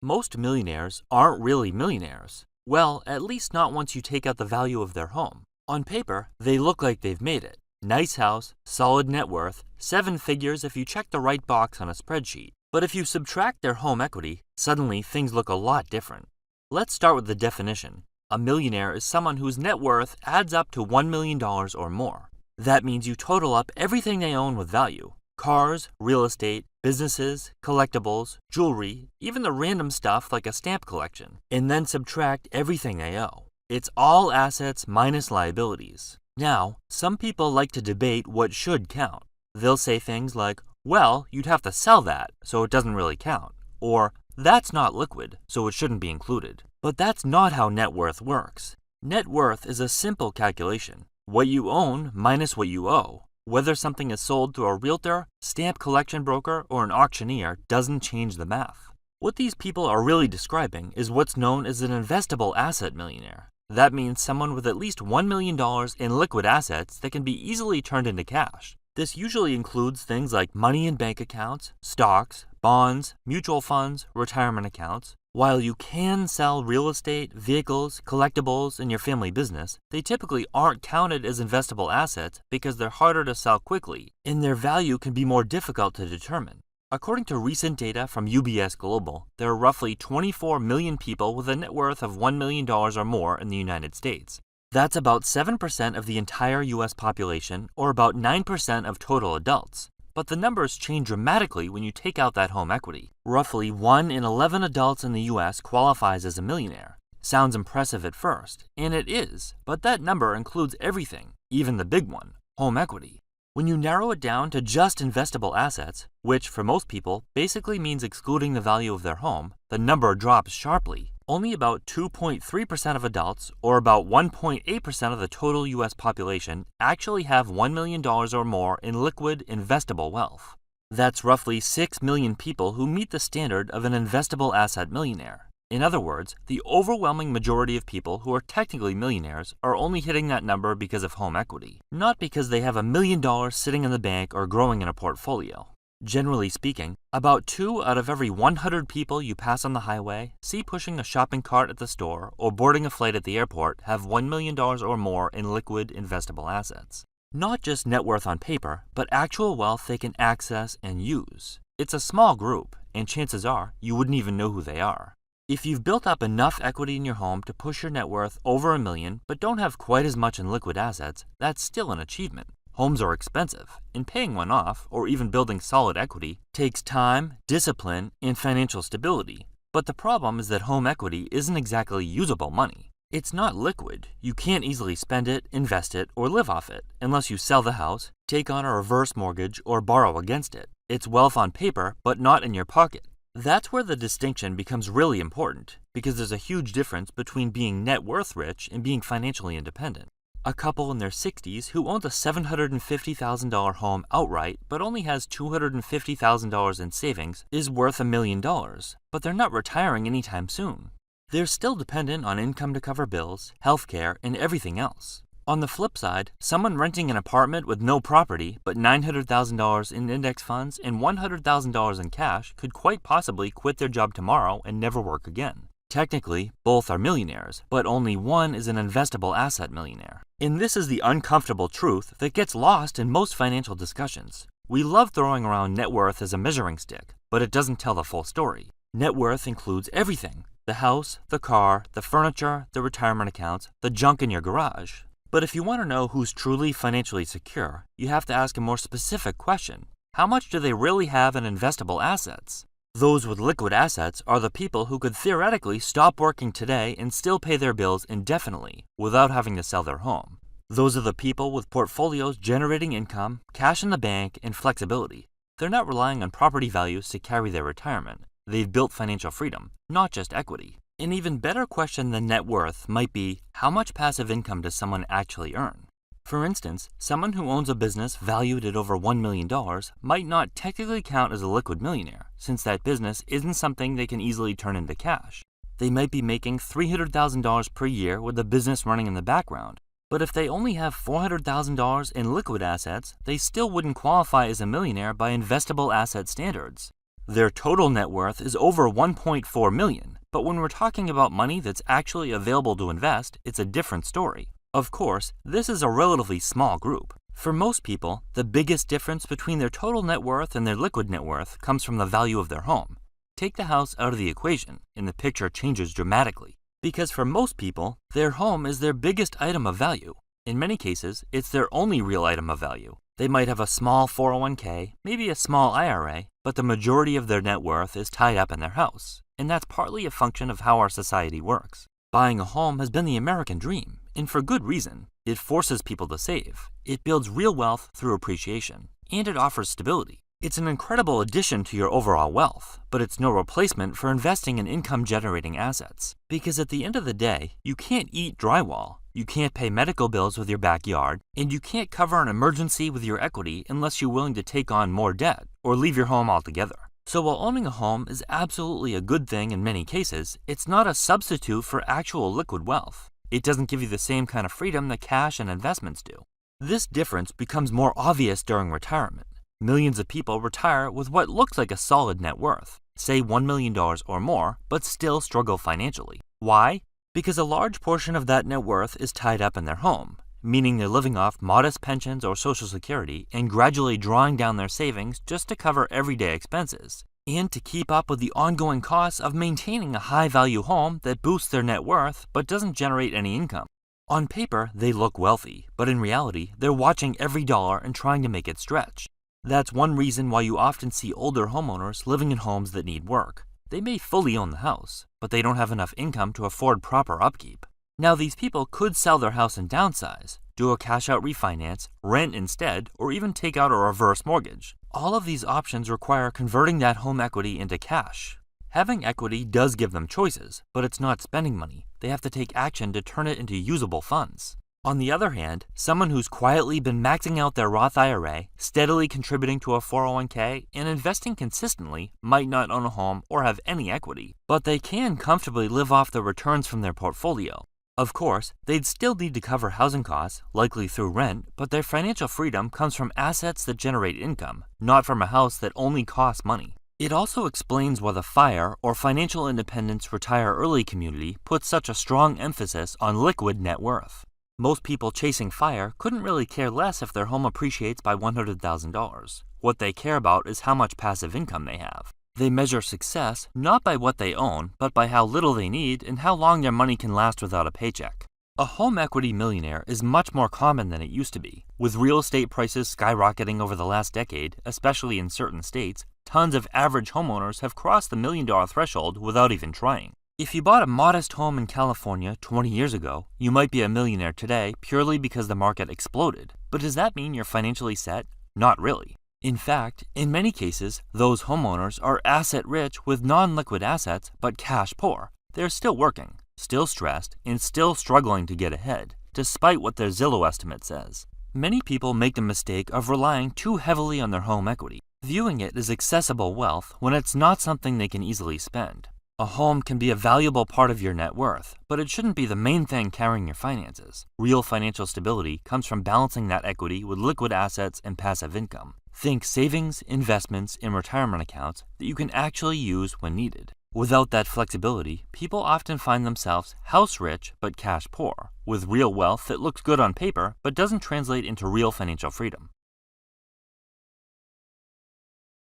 Most millionaires aren't really millionaires. Well, at least not once you take out the value of their home. On paper, they look like they've made it. Nice house, solid net worth, 7 figures if you check the right box on a spreadsheet. But if you subtract their home equity, suddenly things look a lot different. Let's start with the definition. A millionaire is someone whose net worth adds up to $1 million or more. That means you total up everything they own with value. Cars, real estate, businesses, collectibles, jewelry, even the random stuff like a stamp collection, and then subtract everything they owe. It's all assets minus liabilities. Now, some people like to debate what should count. They'll say things like, well, you'd have to sell that, so it doesn't really count. Or, that's not liquid, so it shouldn't be included. But that's not how net worth works. Net worth is a simple calculation. What you own minus what you owe. Whether something is sold through a realtor, stamp collection broker, or an auctioneer doesn't change the math. What these people are really describing is what's known as an investable asset millionaire. That means someone with at least $1 million in liquid assets that can be easily turned into cash. This usually includes things like money in bank accounts, stocks, bonds, mutual funds, retirement accounts. While you can sell real estate, vehicles, collectibles, and your family business, they typically aren't counted as investable assets because they're harder to sell quickly, and their value can be more difficult to determine. According to recent data from UBS Global, there are roughly 24 million people with a net worth of $1 million or more in the United States. That's about 7% of the entire US population, or about 9% of total adults. But the numbers change dramatically when you take out that home equity. Roughly 1 in 11 adults in the US qualifies as a millionaire. Sounds impressive at first, and it is, but that number includes everything, even the big one, home equity. When you narrow it down to just investable assets, which for most people basically means excluding the value of their home, the number drops sharply. Only about 2.3% of adults, or about 1.8% of the total US population, actually have $1 million or more in liquid investable wealth. That's roughly 6 million people who meet the standard of an investable asset millionaire. In other words, the overwhelming majority of people who are technically millionaires are only hitting that number because of home equity, not because they have $1 million sitting in the bank or growing in a portfolio. Generally speaking, about 2 out of every 100 people you pass on the highway, see pushing a shopping cart at the store, or boarding a flight at the airport have $1 million or more in liquid investable assets. Not just net worth on paper, but actual wealth they can access and use. It's a small group, and chances are you wouldn't even know who they are. If you've built up enough equity in your home to push your net worth over $1 million, but don't have quite as much in liquid assets, that's still an achievement. Homes are expensive, and paying one off, or even building solid equity, takes time, discipline, and financial stability. But the problem is that home equity isn't exactly usable money. It's not liquid. You can't easily spend it, invest it, or live off it, unless you sell the house, take on a reverse mortgage, or borrow against it. It's wealth on paper, but not in your pocket. That's where the distinction becomes really important, because there's a huge difference between being net worth rich and being financially independent. A couple in their 60s who owns a $750,000 home outright but only has $250,000 in savings is worth $1 million, but they're not retiring anytime soon. They're still dependent on income to cover bills, healthcare, and everything else. On the flip side, someone renting an apartment with no property but $900,000 in index funds and $100,000 in cash could quite possibly quit their job tomorrow and never work again. Technically, both are millionaires, but only one is an investable asset millionaire. And this is the uncomfortable truth that gets lost in most financial discussions. We love throwing around net worth as a measuring stick, but it doesn't tell the full story. Net worth includes everything: the house, the car, the furniture, the retirement accounts, the junk in your garage. But if you want to know who's truly financially secure, you have to ask a more specific question. How much do they really have in investable assets? Those with liquid assets are the people who could theoretically stop working today and still pay their bills indefinitely without having to sell their home. Those are the people with portfolios generating income, cash in the bank, and flexibility. They're not relying on property values to carry their retirement. They've built financial freedom, not just equity. An even better question than net worth might be, how much passive income does someone actually earn? For instance, someone who owns a business valued at over $1 million might not technically count as a liquid millionaire, since that business isn't something they can easily turn into cash. They might be making $300,000 per year with the business running in the background, but if they only have $400,000 in liquid assets, they still wouldn't qualify as a millionaire by investable asset standards. Their total net worth is over 1.4 million, but when we're talking about money that's actually available to invest, it's a different story. Of course, this is a relatively small group. For most people, the biggest difference between their total net worth and their liquid net worth comes from the value of their home. Take the house out of the equation, and the picture changes dramatically. Because for most people, their home is their biggest item of value. In many cases, it's their only real item of value. They might have a small 401k, maybe a small IRA, but the majority of their net worth is tied up in their house, and that's partly a function of how our society works. Buying a home has been the American dream, and for good reason. It forces people to save, it builds real wealth through appreciation, and it offers stability. It's an incredible addition to your overall wealth, but it's no replacement for investing in income-generating assets. Because at the end of the day, you can't eat drywall, you can't pay medical bills with your backyard, and you can't cover an emergency with your equity unless you're willing to take on more debt or leave your home altogether. So while owning a home is absolutely a good thing in many cases, it's not a substitute for actual liquid wealth. It doesn't give you the same kind of freedom that cash and investments do. This difference becomes more obvious during retirement. Millions of people retire with what looks like a solid net worth, say $1 million or more, but still struggle financially. Why? Because a large portion of that net worth is tied up in their home, meaning they're living off modest pensions or Social Security and gradually drawing down their savings just to cover everyday expenses, and to keep up with the ongoing costs of maintaining a high-value home that boosts their net worth but doesn't generate any income. On paper, they look wealthy, but in reality, they're watching every dollar and trying to make it stretch. That's one reason why you often see older homeowners living in homes that need work. They may fully own the house, but they don't have enough income to afford proper upkeep. Now, these people could sell their house and downsize, do a cash-out refinance, rent instead, or even take out a reverse mortgage. All of these options require converting that home equity into cash. Having equity does give them choices, but it's not spending money. They have to take action to turn it into usable funds. On the other hand, someone who's quietly been maxing out their Roth IRA, steadily contributing to a 401k, and investing consistently might not own a home or have any equity, but they can comfortably live off the returns from their portfolio. Of course, they'd still need to cover housing costs, likely through rent, but their financial freedom comes from assets that generate income, not from a house that only costs money. It also explains why the FIRE, or Financial Independence Retire Early community, puts such a strong emphasis on liquid net worth. Most people chasing FIRE couldn't really care less if their home appreciates by $100,000. What they care about is how much passive income they have. They measure success not by what they own, but by how little they need and how long their money can last without a paycheck. A home equity millionaire is much more common than it used to be. With real estate prices skyrocketing over the last decade, especially in certain states, tons of average homeowners have crossed the $1 million threshold without even trying. If you bought a modest home in California 20 years ago, you might be a millionaire today purely because the market exploded. But does that mean you're financially set? Not really. In fact, in many cases, those homeowners are asset rich with non-liquid assets but cash poor. They're still working, still stressed, and still struggling to get ahead, despite what their Zillow estimate says. Many people make the mistake of relying too heavily on their home equity, viewing it as accessible wealth when it's not something they can easily spend. A home can be a valuable part of your net worth, but it shouldn't be the main thing carrying your finances. Real financial stability comes from balancing that equity with liquid assets and passive income. Think savings, investments, and retirement accounts that you can actually use when needed. Without that flexibility, people often find themselves house rich but cash poor, with real wealth that looks good on paper but doesn't translate into real financial freedom.